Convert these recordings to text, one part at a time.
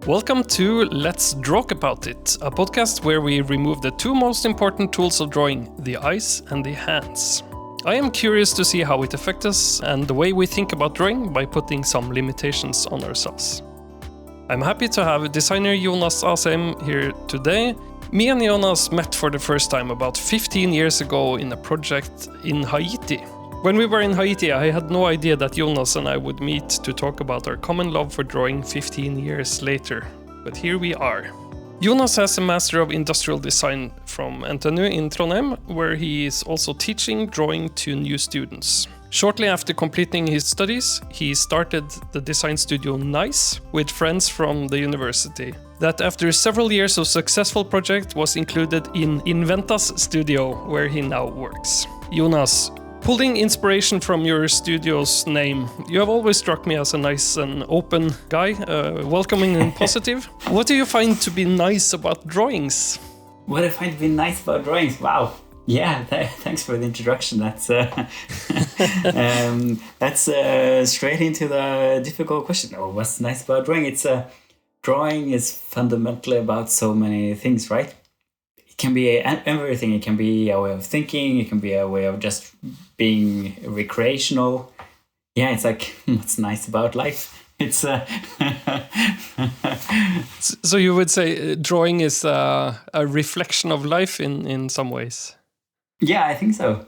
Welcome to Let's Draw About It, a podcast where we remove the two most important tools of drawing, the eyes and the hands. I am curious to see how it affects us and the way we think about drawing by putting some limitations on ourselves. I'm happy to have designer Jonas Asheim here today. Me and Jonas met for the first time about 15 years ago in a project in Haiti. When we were in Haiti, I had no idea that Jonas and I would meet to talk about our common love for drawing 15 years later. But here we are. Jonas has a Master of Industrial Design from NTNU in Trondheim, where he is also teaching drawing to new students. Shortly after completing his studies, he started the design studio Nice with friends from the university. That after several years of successful project was included in Inventas studio, where he now works. Jonas, pulling inspiration from your studio's name, you have always struck me as a nice and open guy, welcoming and positive. What do you find to be nice about drawings? What I find to be nice about drawings? Wow. Yeah, thanks for the introduction. That's straight into the difficult question. Oh, what's nice about drawing? Drawing is fundamentally about so many things, right? It can be everything. It can be a way of thinking. It can be a way of just being recreational. Yeah, it's like, what's nice about life? It's So you would say drawing is a reflection of life in some ways? Yeah, I think so.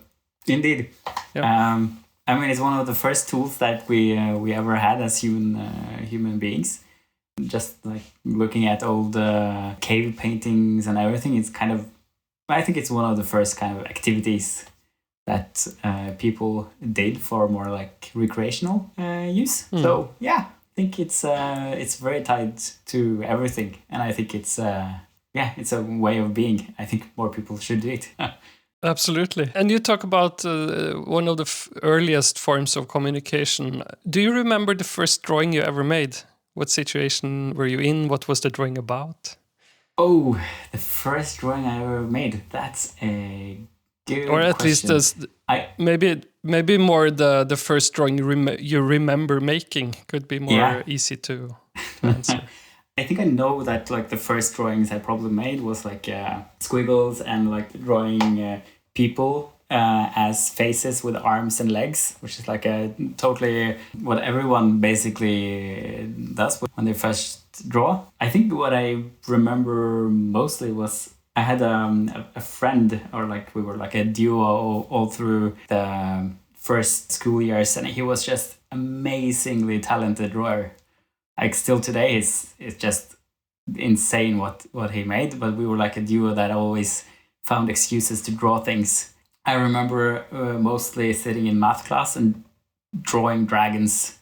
Indeed. Yeah. I mean, it's one of the first tools that we ever had as human beings. Just like looking at old cave paintings and everything, I think it's one of the first kind of activities that people did for more like recreational use. So yeah, I think it's very tied to everything, and I think it's a way of being. I think more people should do it. Absolutely. And you talk about one of the earliest forms of communication. Do you remember the first drawing you ever made? What situation were you in? What was the drawing about? Oh, the first drawing I ever made. That's a good Or at question. least maybe more the first drawing you remember making could be more easy to answer. I think I know that like the first drawings I probably made was like squiggles and like drawing people as faces with arms and legs, which is like a totally what everyone basically does when they first draw. I think what I remember mostly was I had a friend, or like we were like a duo all through the first school years, and he was just amazingly talented drawer. Like still today, it's just insane what he made. But we were like a duo that always found excuses to draw things. I remember mostly sitting in math class and drawing dragons,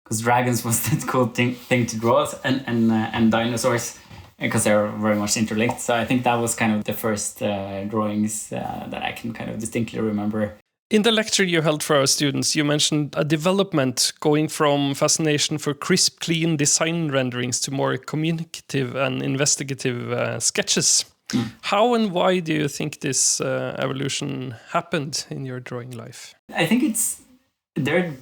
because dragons was the cool thing to draw, and dinosaurs, because they're very much interlinked. So I think that was kind of the first drawings that I can kind of distinctly remember. In the lecture you held for our students, you mentioned a development going from fascination for crisp, clean design renderings to more communicative and investigative sketches. How and why do you think this evolution happened in your drawing life? I think there are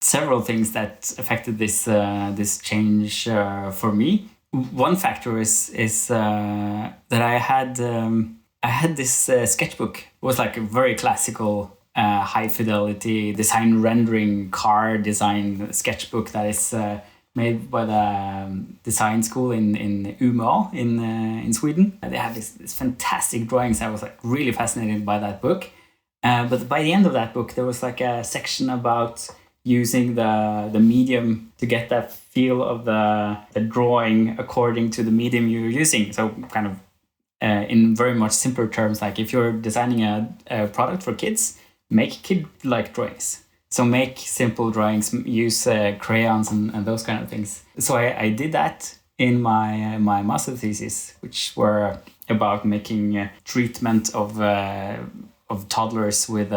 several things that affected this change for me. One factor is that I had this sketchbook. It was like a very classical high fidelity design rendering car design sketchbook that is made by the design school in Umeå in Sweden. They have this fantastic drawings. I was like really fascinated by that book. But by the end of that book, there was like a section about using the medium to get that feel of the drawing according to the medium you're using. So kind of in very much simpler terms, like if you're designing a product for kids, make kid-like drawings. So make simple drawings, use crayons and those kind of things. So I did that in my master thesis, which were about making treatment of toddlers with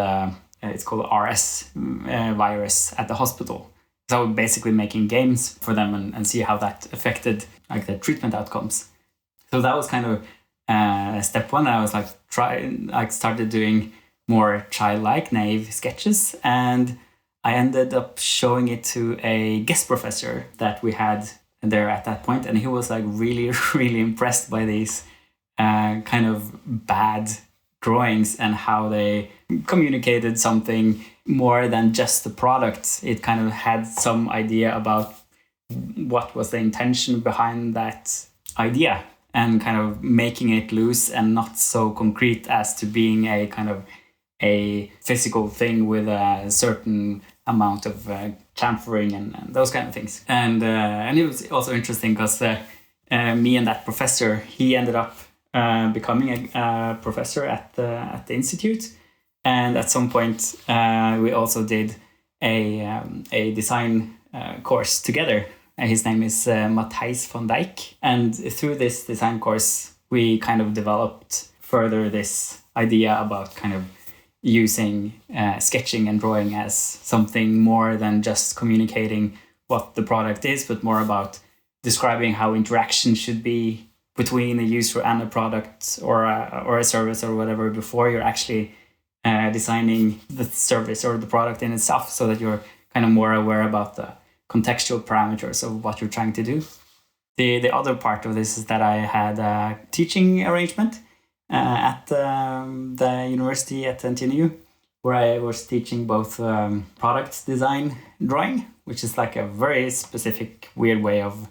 it's called RS virus at the hospital. So basically making games for them and see how that affected like the treatment outcomes. So that was kind of step one. I was like started doing more childlike, naive sketches, and I ended up showing it to a guest professor that we had there at that point, and he was like really really impressed by these kind of bad drawings and how they communicated something more than just the product. It kind of had some idea about what was the intention behind that idea, and kind of making it loose and not so concrete as to being a kind of a physical thing with a certain amount of chamfering and those kind of things. And it was also interesting because me and that professor, he ended up becoming a professor at the institute, and at some point we also did a design course together. His name is Matthijs van Dijk, and through this design course we kind of developed further this idea about kind of using sketching and drawing as something more than just communicating what the product is, but more about describing how interaction should be between a user and a product or a service or whatever before you're actually designing the service or the product in itself, so that you're kind of more aware about the contextual parameters of what you're trying to do. The other part of this is that I had a teaching arrangement at the university at NTNU, where I was teaching both product design drawing, which is like a very specific, weird way of,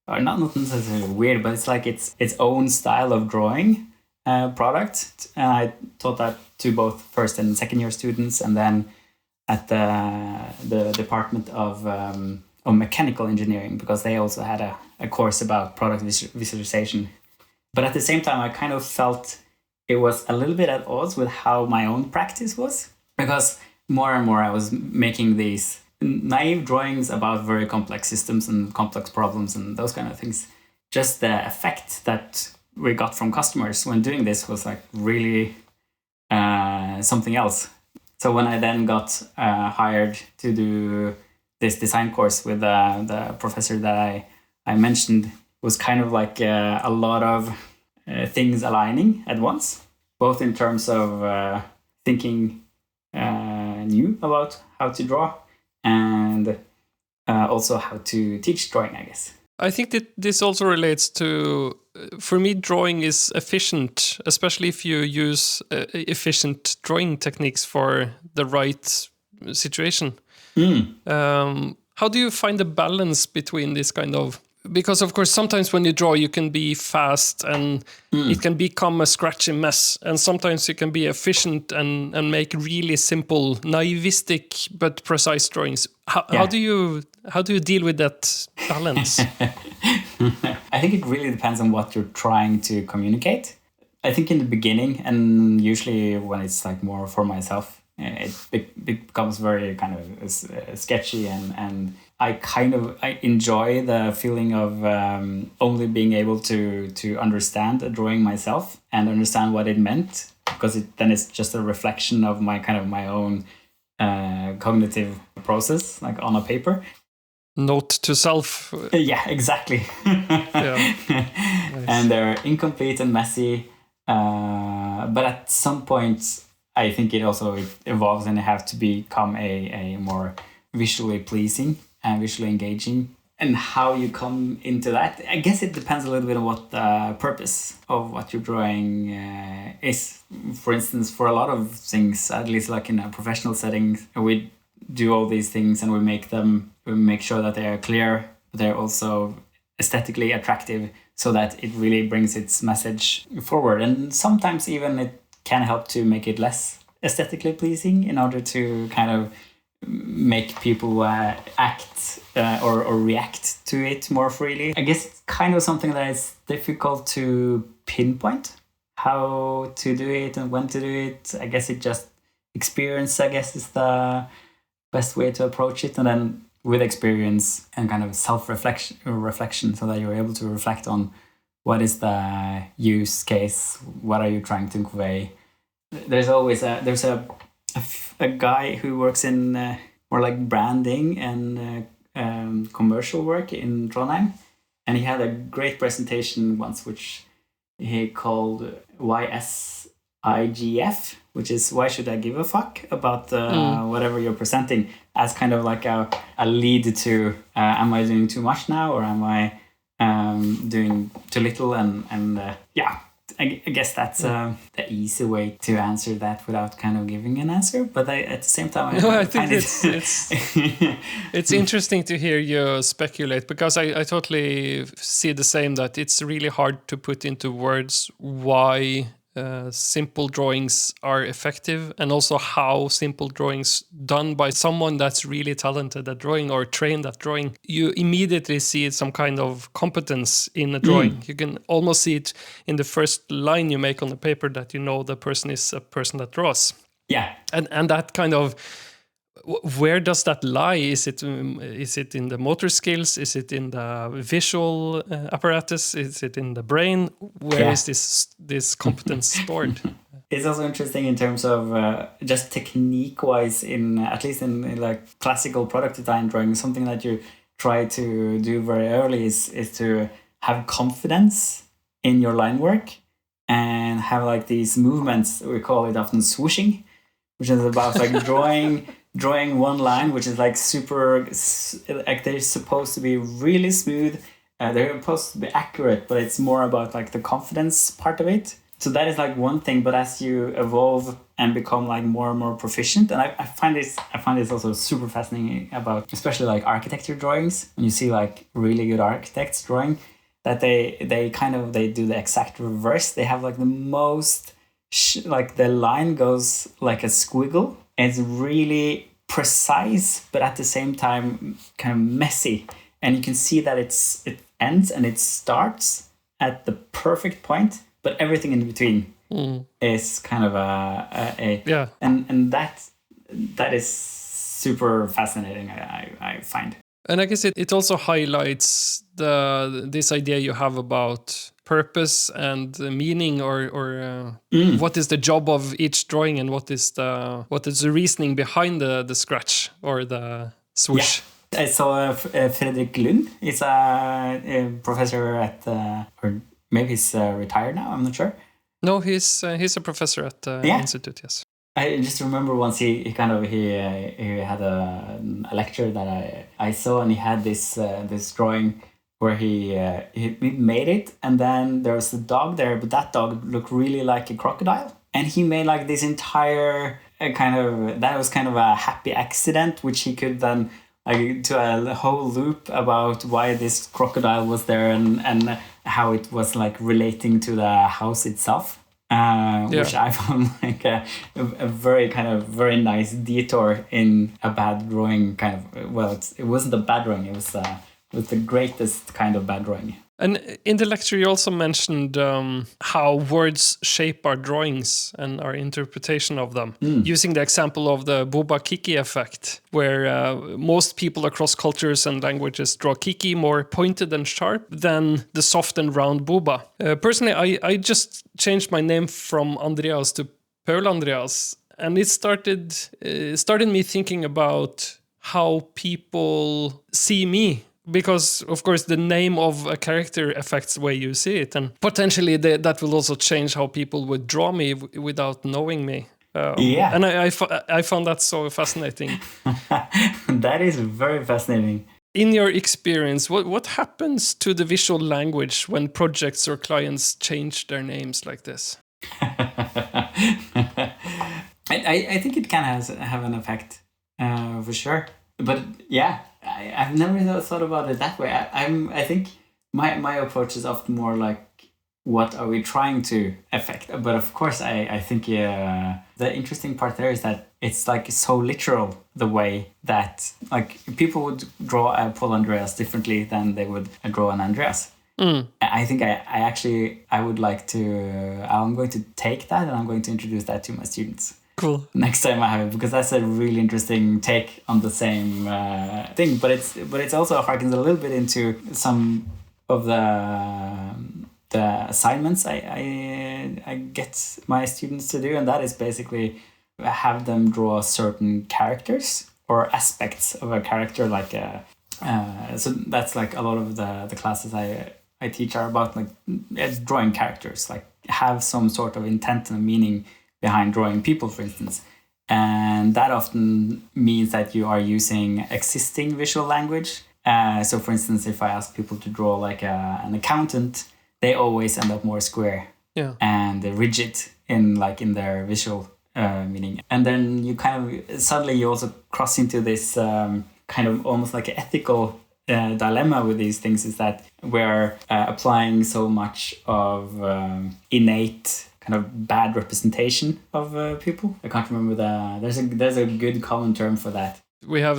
not necessarily weird, but it's like its own style of drawing product. And I taught that to both first and second year students, and then at the Department of Mechanical Engineering, because they also had a course about product visualization. But at the same time, I kind of felt it was a little bit at odds with how my own practice was, because more and more I was making these naive drawings about very complex systems and complex problems and those kind of things. Just the effect that we got from customers when doing this was like really something else. So when I then got hired to do this design course with the professor that I mentioned, it was kind of like a lot of things aligning at once, both in terms of thinking new about how to draw and also how to teach drawing, I guess. I think that this also relates to, for me, drawing is efficient, especially if you use efficient drawing techniques for the right situation. How do you find the balance between this kind of, because of course sometimes when you draw you can be fast and it can become a scratchy mess, and sometimes you can be efficient and make really simple naivistic but precise drawings. How do you deal with that balance? I think it really depends on what you're trying to communicate. I think in the beginning, and usually when it's like more for myself, it becomes very kind of sketchy, and I enjoy the feeling of only being able to understand a drawing myself and understand what it meant, because then it's just a reflection of my own cognitive process, like on a paper. Note to self. Yeah, exactly. Yeah. Nice. And they're incomplete and messy, but at some point I think it evolves, and it has to become a more visually pleasing and visually engaging. And how you come into that, I guess it depends a little bit on what the purpose of what you're drawing is. For instance, for a lot of things, at least like in a professional setting, we do all these things and we make sure that they are clear, but they're also aesthetically attractive, so that it really brings its message forward. And sometimes even it can help to make it less aesthetically pleasing in order to kind of make people act or react to it more freely. I guess it's kind of something that is difficult to pinpoint how to do it and when to do it. I guess it just experience, I guess, is the best way to approach it. And then with experience and kind of reflection, so that you're able to reflect on what is the use case, what are you trying to convey. There's always a guy who works in more like branding and commercial work in Trondheim, and he had a great presentation once which he called YSIGF, which is why should I give a fuck about whatever you're presenting, as kind of like a lead to am I doing too much now, or am I doing too little? And I guess that's the easy way to answer that without kind of giving an answer. But at the same time, I think it's interesting to hear you speculate, because I totally see the same, that it's really hard to put into words why simple drawings are effective, and also how simple drawings done by someone that's really talented at drawing or trained at drawing, you immediately see some kind of competence in a drawing. You can almost see it in the first line you make on the paper, that you know the person is a person that draws. Yeah. And that kind of, where does that lie? Is it in the motor skills? Is it in the visual apparatus? Is it in the brain? Where is this competence stored? It's also interesting in terms of just technique-wise, at least in like classical product design drawing. Something that you try to do very early is to have confidence in your line work and have like these movements. We call it often swooshing, which is about like drawing one line, which is like super, like they're supposed to be really smooth. They're supposed to be accurate, but it's more about like the confidence part of it. So that is like one thing. But as you evolve and become like more and more proficient, and I find this also super fascinating about especially like architecture drawings. When you see like really good architects drawing, that they do the exact reverse. They have like the most like the line goes like a squiggle. It's really precise, but at the same time kind of messy. And you can see that it ends and it starts at the perfect point, but everything in between is kind of and that is super fascinating. I find. And I guess it also highlights this idea you have about purpose and meaning, or what is the job of each drawing, and what is the reasoning behind the scratch or the swoosh. Yeah. I saw Fredrik Lund. He's a professor at or maybe he's retired now. I'm not sure. No, he's a professor at the institute. Yes. I just remember once he had a lecture that I saw, and he had this drawing where he made it, and then there was a dog there, but that dog looked really like a crocodile, and he made like this entire that was kind of a happy accident, which he could then to a whole loop about why this crocodile was there and how it was like relating to the house itself. Which I found like a very nice detour in a bad drawing it wasn't a bad drawing, it was the greatest kind of bad drawing. And in the lecture you also mentioned how words shape our drawings and our interpretation of them, using the example of the Boba Kiki effect, where most people across cultures and languages draw Kiki more pointed and sharp than the soft and round Boba. Personally, I just changed my name from Andreas to Paul Andreas, and it started me thinking about how people see me. Because, of course, the name of a character affects the way you see it. And potentially that will also change how people would draw me without knowing me. And I found that so fascinating. That is very fascinating. In your experience, what happens to the visual language when projects or clients change their names like this? I think it can have an effect, for sure. But yeah, I've never thought about it that way. I think my approach is often more like, what are we trying to affect? But of course, I think the interesting part there is that it's like so literal, the way that like people would draw a Paul Andreas differently than they would draw an Andreas. I think I would like to. I'm going to take that and I'm going to introduce that to my students. Cool. Next time I have it, because that's a really interesting take on the same thing. But it's also harkens a little bit into some of the assignments I get my students to do, and that is basically have them draw certain characters or aspects of a character. Like so that's like a lot of the classes I teach are about like drawing characters, like have some sort of intent and meaning behind drawing people, for instance. And that often means that you are using existing visual language. So for instance, if I ask people to draw like an accountant, they always end up more square and rigid in their visual meaning. And then you kind of suddenly you also cross into this kind of almost like an ethical dilemma with these things, is that we're applying so much of innate kind of bad representation of people. I can't remember there's a good common term for that. We have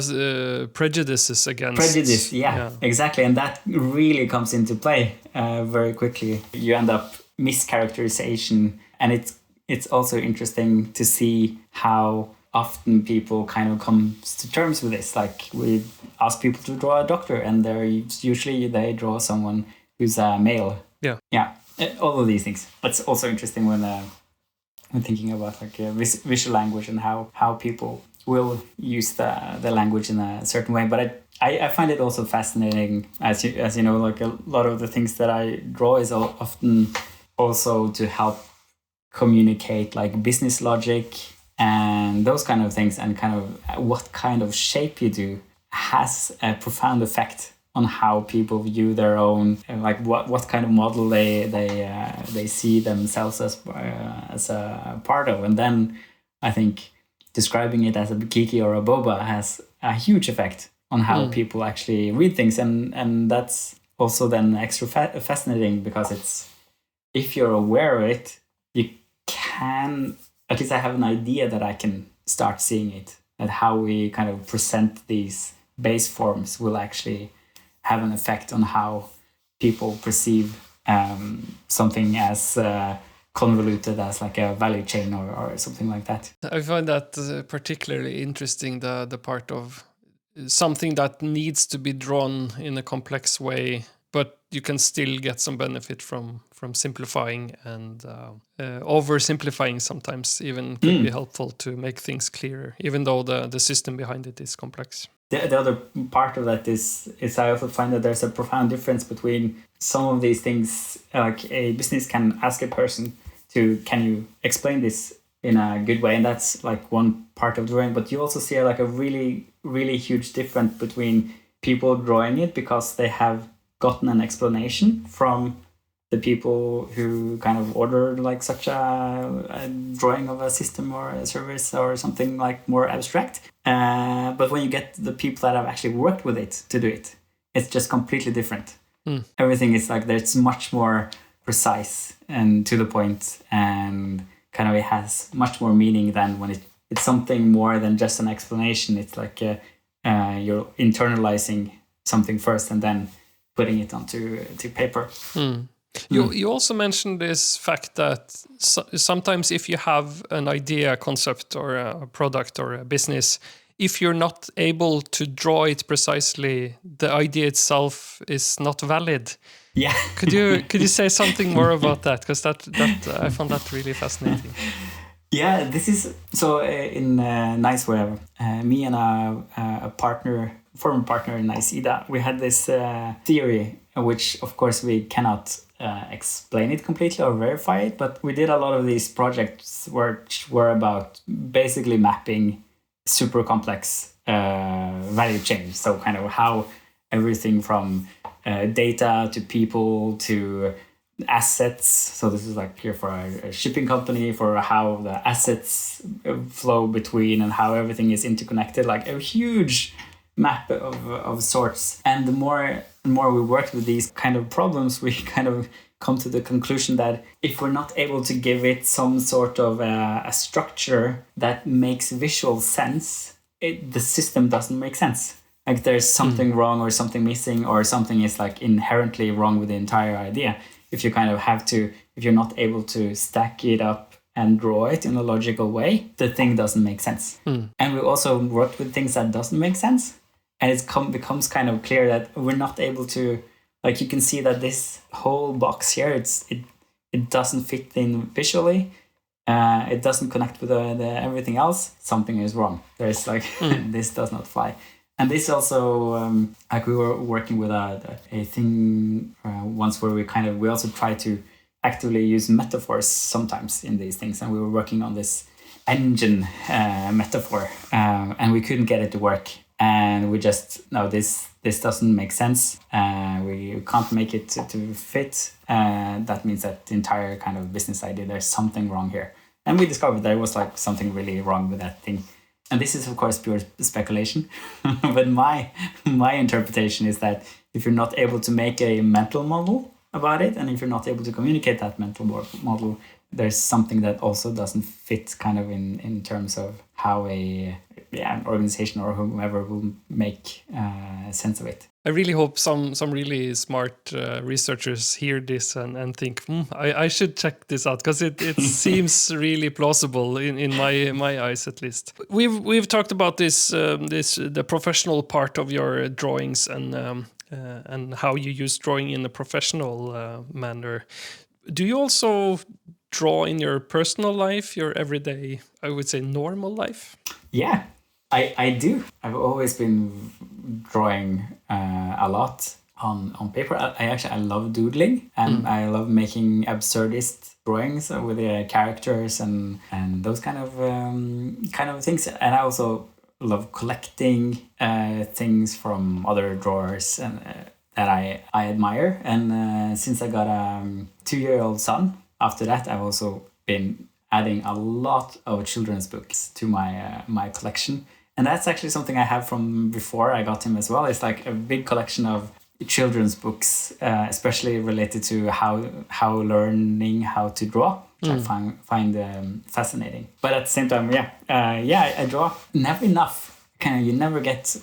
prejudices against... Prejudice, yeah, exactly. And that really comes into play very quickly. You end up mischaracterization. And it's also interesting to see how often people kind of come to terms with this. Like we ask people to draw a doctor, and they draw someone who's a male. Yeah. All of these things. That's also interesting when thinking about like visual language and how people will use the language in a certain way. But I find it also fascinating, as you know, like a lot of the things that I draw is often also to help communicate like business logic and those kind of things, and kind of what kind of shape you do has a profound effect on how people view their own, like what kind of model they see themselves as a part of. And then I think describing it as a kiki or a boba has a huge effect on how people actually read things, and that's also then extra fascinating, because it's, if you're aware of it, you can, at least I have an idea that I can start seeing it, that how we kind of present these base forms will actually have an effect on how people perceive something as convoluted as like a value chain or something like that. I find that particularly interesting, the part of something that needs to be drawn in a complex way, but you can still get some benefit from simplifying, and oversimplifying sometimes even could be helpful to make things clearer, even though the system behind it is complex. The other part of that is I also find that there's a profound difference between some of these things. Like a business can ask a person can you explain this in a good way? And that's like one part of drawing. But you also see like a really, really huge difference between people drawing it because they have gotten an explanation from the people who kind of ordered like such a drawing of a system or a service or something like more abstract. But when you get the people that have actually worked with it to do it, it's just completely different. Everything is like, there's much more precise and to the point, and kind of it has much more meaning than when it's something more than just an explanation. It's like you're internalizing something first and then putting it onto paper. You also mentioned this fact that sometimes if you have an idea, a concept, or a product or a business, if you're not able to draw it precisely, the idea itself is not valid. Yeah. Could you say something more about that? Because that I found that really fascinating. Yeah, this is so in Nice, where me and a former partner in Nice, Ida, we had this theory, which of course we cannot explain it completely or verify it, but we did a lot of these projects which were about basically mapping super complex value chains. So kind of how everything from data to people to assets. So this is like here for a shipping company, for how the assets flow between and how everything is interconnected, like a huge map of sorts. And the more we worked with these kind of problems, we kind of come to the conclusion that if we're not able to give it some sort of a structure that makes visual sense, the system doesn't make sense. Like there's something wrong or something missing, or something is like inherently wrong with the entire idea. If you kind of if you're not able to stack it up and draw it in a logical way, the thing doesn't make sense. And we also worked with things that doesn't make sense. And it becomes kind of clear that we're not able to, like you can see that this whole box here, it doesn't fit in visually. It doesn't connect with everything else. Something is wrong. There's like, this does not fly. And this also, like we were working with a thing once where we also try to actively use metaphors sometimes in these things, and we were working on this engine metaphor, and we couldn't get it to work, and we just no, this doesn't make sense. We can't make it to fit. That means that the entire kind of business idea, there's something wrong here, and we discovered there was like something really wrong with that thing. And this is of course pure speculation, but my interpretation is that if you're not able to make a mental model about it, and if you're not able to communicate that mental model, there's something that also doesn't fit kind of in terms of how an organization or whomever will make sense of it. I really hope some really smart researchers hear this and think, I should check this out, because it seems really plausible in my eyes, at least. We've talked about the professional part of your drawings and how you use drawing in a professional manner. Do you also draw in your personal life, your everyday, I would say, normal life? Yeah, I do. I've always been drawing a lot on paper. I love doodling, and I love making absurdist drawings with the characters and those kind of things. And I also love collecting things from other drawers and that I admire. And since I got a 2-year-old son, after that I've also been adding a lot of children's books to my collection. And that's actually something I have from before I got him as well. It's like a big collection of children's books, especially related to how learning how to draw, which I find fascinating. But at the same time, I draw. Never enough. You never get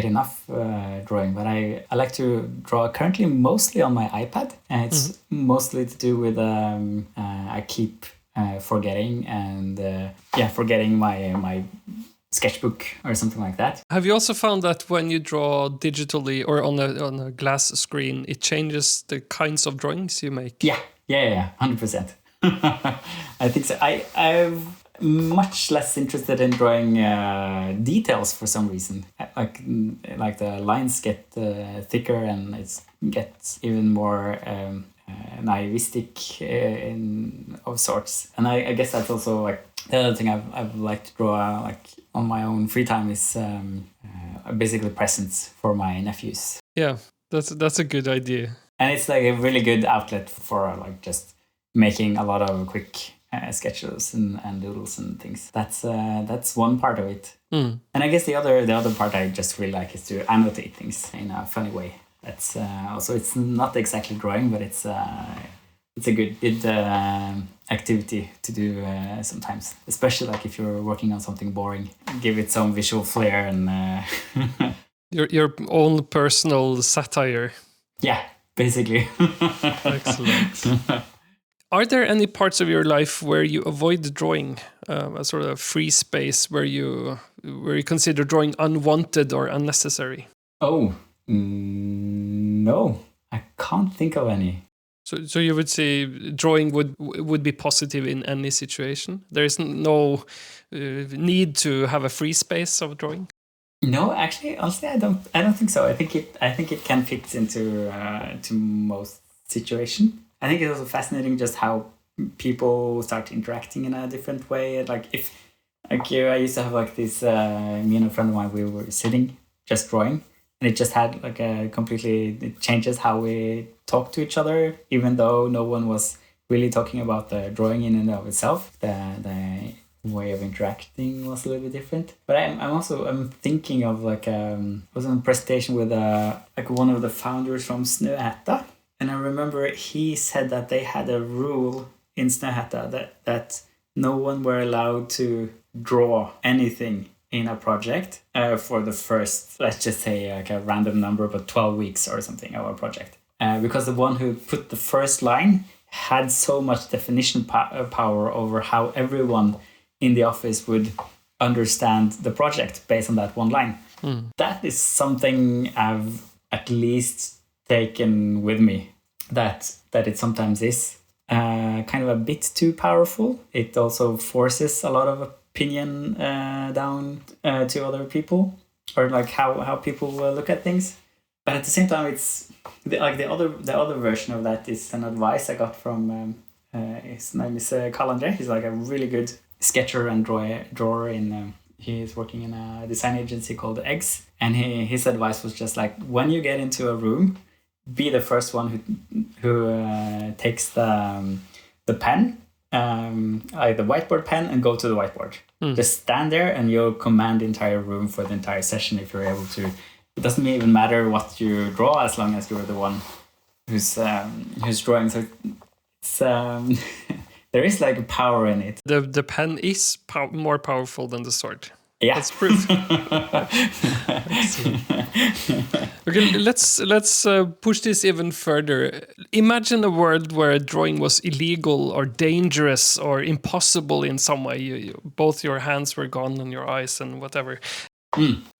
enough drawing. But I like to draw currently mostly on my iPad, and it's mostly to do with I keep forgetting and forgetting my sketchbook or something like that. Have you also found that when you draw digitally or on a glass screen, it changes the kinds of drawings you make? Yeah, 100%. I think so. I'm much less interested in drawing details for some reason. Like the lines get thicker, and it gets even more naivistic of sorts. And I guess that's also like the other thing I've liked to draw like on my own free time is basically presents for my nephews. Yeah, that's a good idea. And it's like a really good outlet for like just making a lot of quick sketches and doodles and things. That's one part of it. And I guess the other part I just really like is to annotate things in a funny way. That's also, it's not exactly drawing, but it's a good activity to do sometimes, especially like if you're working on something boring. Give it some visual flair and your own personal satire. Yeah, basically. Excellent. Are there any parts of your life where you avoid drawing, a sort of free space where you consider drawing unwanted or unnecessary? Oh, no, I can't think of any. So you would say drawing would be positive in any situation? There is no need to have a free space of drawing? No, actually, honestly, I don't think so. I think it can fit into to most situations. I think it's also fascinating just how people start interacting in a different way. Like I used to have like this me and a friend of mine, we were sitting just drawing, and it just had like it changes how we talk to each other, even though no one was really talking about the drawing in and of itself. The way of interacting was a little bit different. But I'm thinking of like I was on a presentation with like one of the founders from Snøhetta. And I remember he said that they had a rule in Snøhetta that no one were allowed to draw anything in a project for the first, let's just say like a random number, but 12 weeks or something of a project. Because the one who put the first line had so much definition power over how everyone in the office would understand the project based on that one line. That is something I've at least taken with me, that it sometimes is kind of a bit too powerful. It also forces a lot of opinion down to other people, or like how people look at things. But at the same time, it's the other version of that is an advice I got from his name is Karl-André. He's like a really good sketcher and drawer in. He is working in a design agency called Eggs, and his advice was just like, when you get into a room, be the first one who takes the pen, like the whiteboard pen, and go to the whiteboard. Just stand there, and you'll command the entire room for the entire session if you're able to. It doesn't even matter what you draw as long as you're the one who's drawing. So it's there is like a power in it. The pen is more powerful than the sword. Yeah, that's proof. Okay, let's push this even further. Imagine a world where drawing was illegal or dangerous or impossible in some way. Both your hands were gone and your eyes and whatever.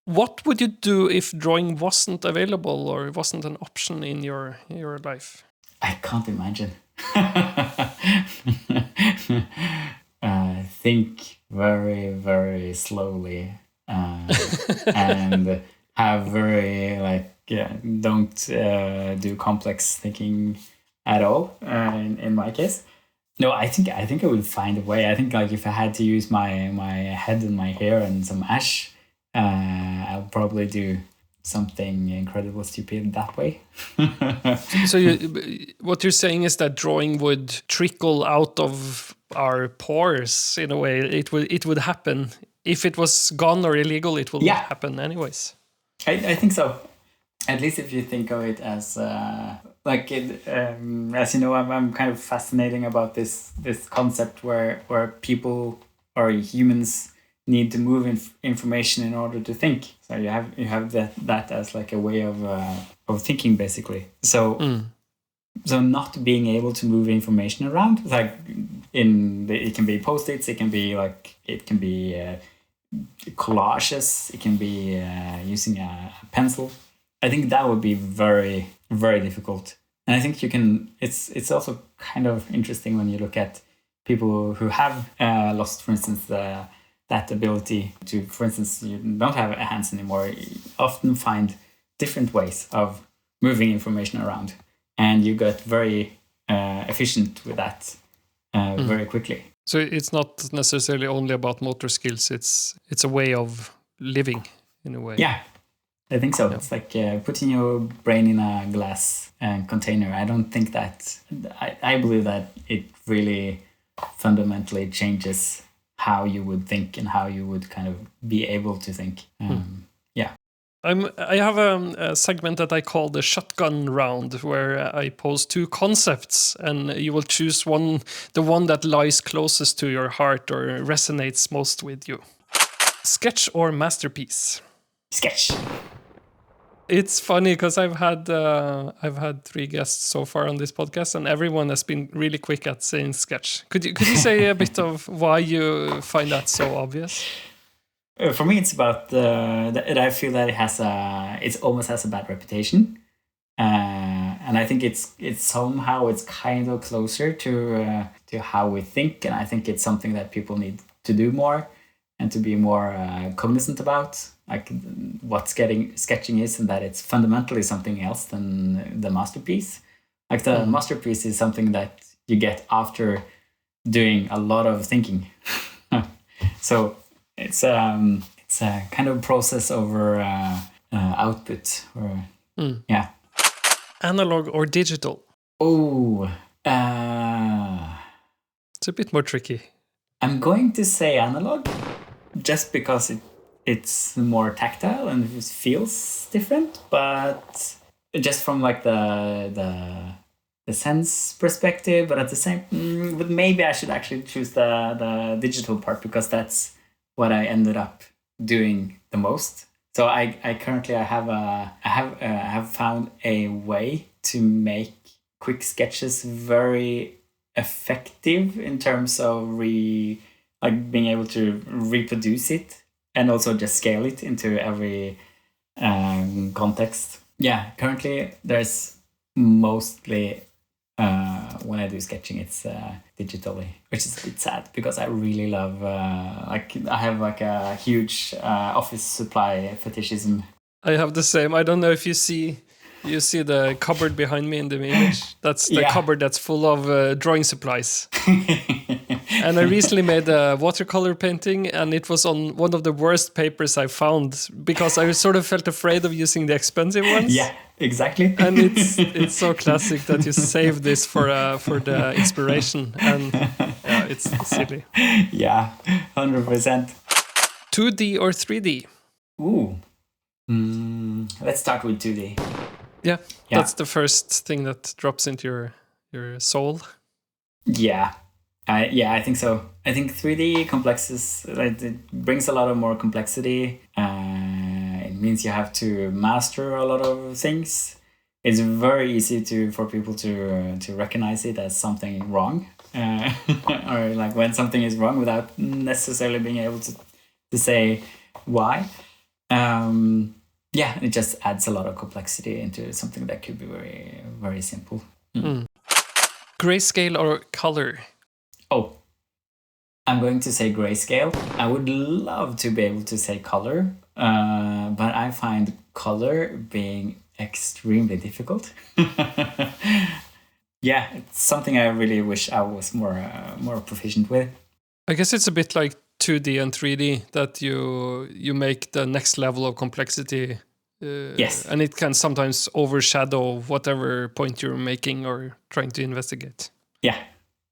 What would you do if drawing wasn't available or wasn't an option in your life? I can't imagine. Think very, very slowly and have very don't do complex thinking at all. In my case, no, I think I would find a way. I think like if I had to use my head and my hair and some ash, I'll probably do something incredibly stupid that way. So what you're saying is that drawing would trickle out of our pores in a way. It would happen. If it was gone or illegal, it will happen anyways. I think so. At least if you think of it as as you know, I'm kind of fascinating about this concept where people or humans need to move information in order to think. So you have that as like a way of thinking, basically. So so not being able to move information around, like it can be post-its, it can be collages, it can be using a pencil. I think that would be very, very difficult. And I think it's also kind of interesting when you look at people who have lost, for instance, that ability to, for instance, you don't have hands anymore, you often find different ways of moving information around. And you get very efficient with that very quickly. So it's not necessarily only about motor skills, it's a way of living in a way. Yeah, I think so. Yeah. It's like putting your brain in a glass container. I don't think that, I believe that it really fundamentally changes how you would think and how you would kind of be able to think. Yeah. I have a segment that I call the shotgun round, where I pose two concepts and you will choose the one that lies closest to your heart or resonates most with you. Sketch or masterpiece? Sketch. It's funny because I've had 3 guests so far on this podcast, and everyone has been really quick at saying sketch. Could you say a bit of why you find that so obvious? For me, it's about that I feel that it almost has a bad reputation, and I think it's somehow it's kind of closer to how we think, and I think it's something that people need to do more and to be more cognizant about, like what sketching is, and that it's fundamentally something else than the masterpiece. Like the masterpiece is something that you get after doing a lot of thinking. So it's a kind of process over output, or yeah. Analog or digital? Oh, it's a bit more tricky. I'm going to say analog, just because it's more tactile and it feels different, but just from like the sense perspective. But at the same, but maybe I should actually choose the digital part, because that's what I ended up doing the most. So I currently have found a way to make quick sketches very effective in terms of being able to reproduce it and also just scale it into every context. Yeah, currently there's mostly when I do sketching, it's digitally, which is a bit sad because I really love I have like a huge office supply fetishism. I have the same. I don't know if you see You see the cupboard behind me in the image? That's the cupboard that's full of drawing supplies. And I recently made a watercolor painting, and it was on one of the worst papers I found because I sort of felt afraid of using the expensive ones. Yeah, exactly. And it's so classic that you save this for the inspiration, and it's silly. Yeah, 100%. 2D or 3D? Ooh. Let's start with 2D. Yeah, that's the first thing that drops into your soul. Yeah. I think so. I think 3D it brings a lot of more complexity. It means you have to master a lot of things. It's very easy for people to recognize it as something wrong, or like when something is wrong without necessarily being able to say why. It just adds a lot of complexity into something that could be very, very simple. Grayscale or color? Oh, I'm going to say grayscale. I would love to be able to say color, but I find color being extremely difficult. Yeah, it's something I really wish I was more proficient with. I guess it's a bit like 2D and 3D that you make the next level of complexity. Yes. And it can sometimes overshadow whatever point you're making or trying to investigate. Yeah,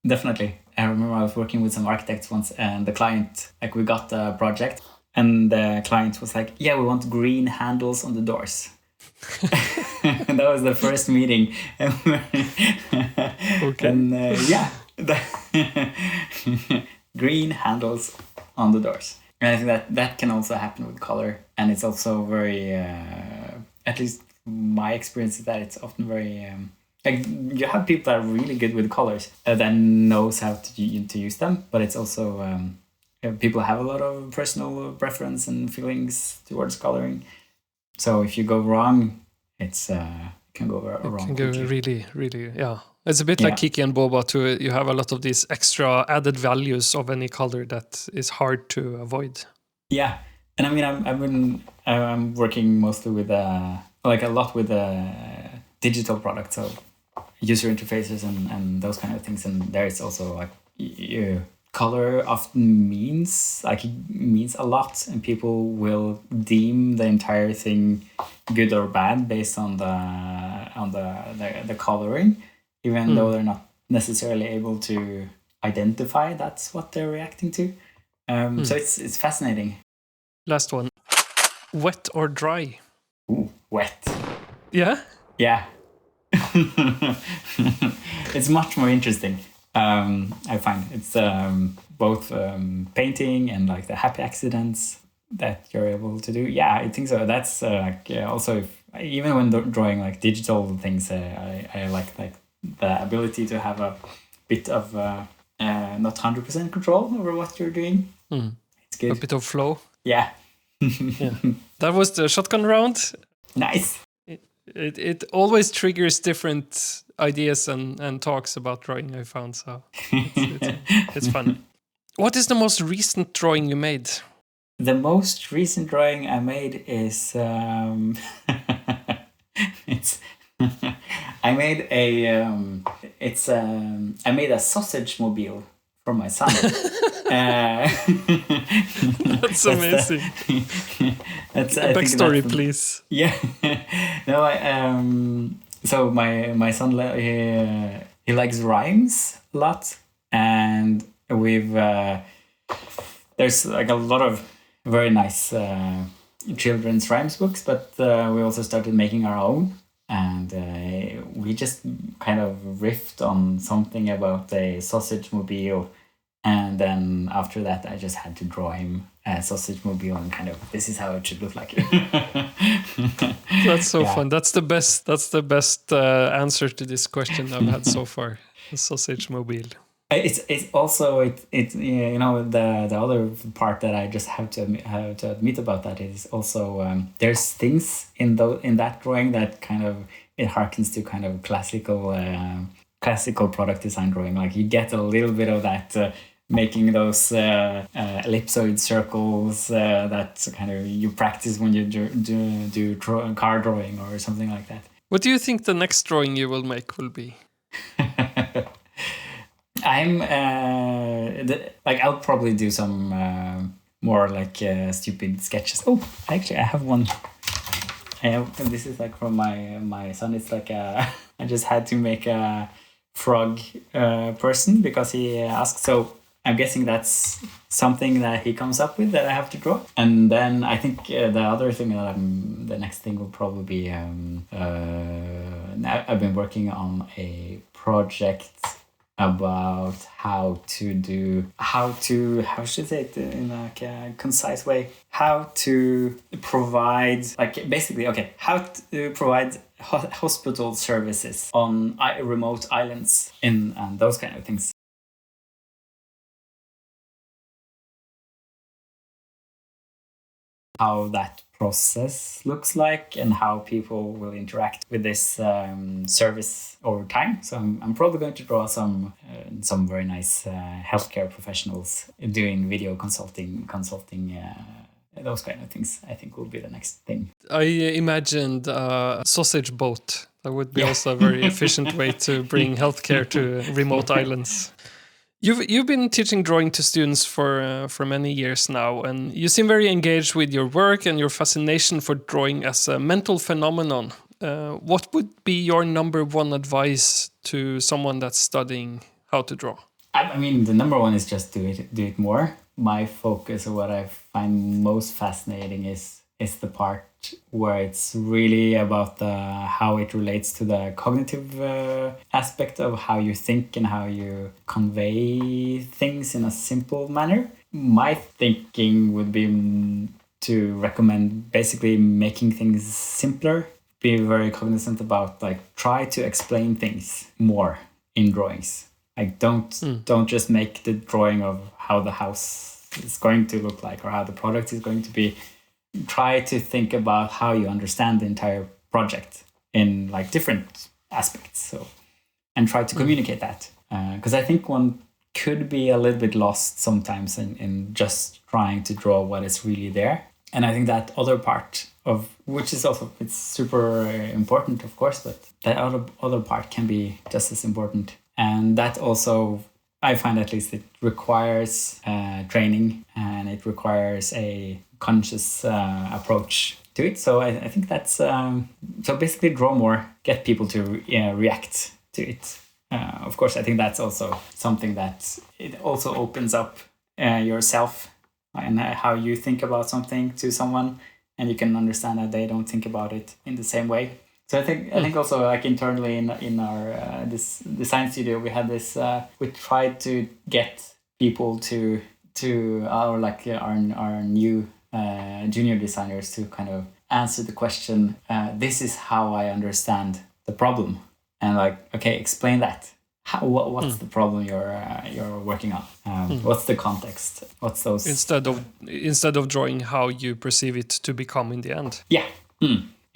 definitely. I remember I was working with some architects once, and the client, we got a project, and the client was like, yeah, we want green handles on the doors. And that was the first meeting. Okay. And green handles on the doors. And I think that can also happen with color. And it's also very, at least my experience is that it's often very, you have people that are really good with colors that knows how to use them. But it's also, people have a lot of personal preference and feelings towards coloring. So if you go wrong, it can go wrong. It can go really, really, It's a bit like Kiki and Boba too. You have a lot of these extra added values of any color that is hard to avoid. Yeah, and I mean, I'm working mostly with a lot with digital products, so user interfaces and those kind of things. And there is also color often means a lot, and people will deem the entire thing good or bad based on the coloring, even though they're not necessarily able to identify that's what they're reacting to. So it's fascinating. Last one, wet or dry? Ooh, wet. Yeah. Yeah. It's much more interesting. I find it's both painting and like the happy accidents that you're able to do. Yeah, I think so. That's also even when drawing like digital things, I like the ability to have a bit of not 100% control over what you're doing. It's good. A bit of flow. Yeah. That was the shotgun round. Nice. It always triggers different ideas and talks about drawing, I found, so it's fun. What is the most recent drawing you made? The most recent drawing I made is it's I made I made a sausage mobile for my son. That's amazing. That's a backstory, please. Yeah. No, so my son he likes rhymes a lot, and there's like a lot of very nice children's rhymes books, but we also started making our own, and we just kind of riffed on something about a sausage mobile. And then after that, I just had to draw him a sausage mobile and kind of, this is how it should look like. That's so fun. That's the best answer to this question I've had so far. The sausage mobile. It's also the other part that I just have to admit about that is also there's things in that drawing that kind of it harkens to kind of classical product design drawing. Like you get a little bit of that. Making those ellipsoid circles that kind of you practice when you do car drawing or something like that. What do you think the next drawing you will make will be? I'll probably do some more like stupid sketches. Oh, actually, I have one. This is like from my son. It's like I just had to make a frog person because he asked. So I'm guessing that's something that he comes up with that I have to draw. And then I think the other thing the next thing will probably be I've been working on a project about how should I say it in like a concise way, how to provide how to provide hospital services on remote islands and those kind of things. How that process looks like and how people will interact with this service over time. So I'm probably going to draw some very nice healthcare professionals doing video consulting, those kind of things. I think will be the next thing. I imagined a sausage boat. That would be also a very efficient way to bring healthcare to remote islands. You've been teaching drawing to students for many years now, and you seem very engaged with your work and your fascination for drawing as a mental phenomenon. What would be your number one advice to someone that's studying how to draw? I mean, the number one is just do it more. My focus, or what I find most fascinating, is the part where it's really about how it relates to the cognitive aspect of how you think and how you convey things in a simple manner. My thinking would be to recommend basically making things simpler, be very cognizant about try to explain things more in drawings. Don't just make the drawing of how the house is going to look like or how the product is going to be. Try to think about how you understand the entire project in different aspects. So, and try to communicate that. Because I think one could be a little bit lost sometimes in just trying to draw what is really there. And I think that other part of, which is also, it's super important, of course, but that other part can be just as important. And that also, I find at least, it requires training, and it requires a conscious approach to it. So I think that's so basically draw more, get people to react to it. Of course, I think that's also something that it also opens up yourself and how you think about something to someone, and you can understand that they don't think about it in the same way. So I think also internally in our this design studio, we had this. We tried to get people to our new junior designers to kind of answer the question. This is how I understand the problem, and okay, explain that. What's the problem you're working on? What's the context? What's those instead of drawing how you perceive it to become in the end? Yeah.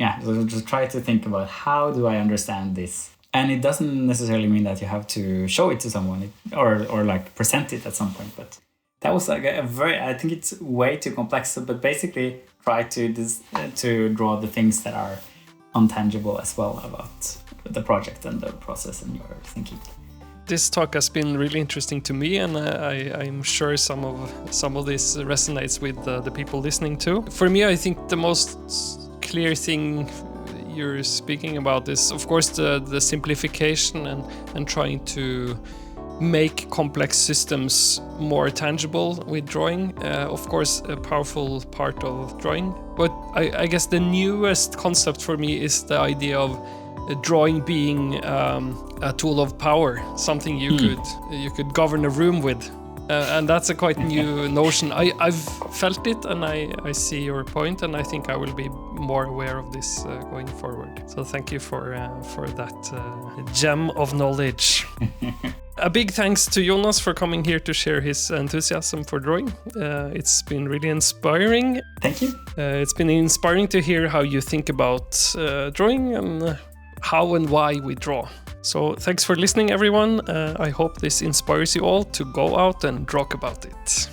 Yeah, so just try to think about how do I understand this, and it doesn't necessarily mean that you have to show it to someone or present it at some point. But that was I think it's way too complex. But basically, try to draw the things that are untangible as well about the project and the process and your thinking. This talk has been really interesting to me, and I'm sure some of this resonates with the people listening too. For me, I think the most clear thing you're speaking about is, of course, the simplification and trying to make complex systems more tangible with drawing. Of course, a powerful part of drawing. But I guess the newest concept for me is the idea of drawing being a tool of power, something you could govern a room with. And that's a quite new notion. I've felt it, and I see your point, and I think I will be more aware of this going forward. So thank you for that gem of knowledge. A big thanks to Jonas for coming here to share his enthusiasm for drawing. It's been really inspiring. Thank you. It's been inspiring to hear how you think about drawing and how and why we draw. So thanks for listening, everyone. I hope this inspires you all to go out and draw about it.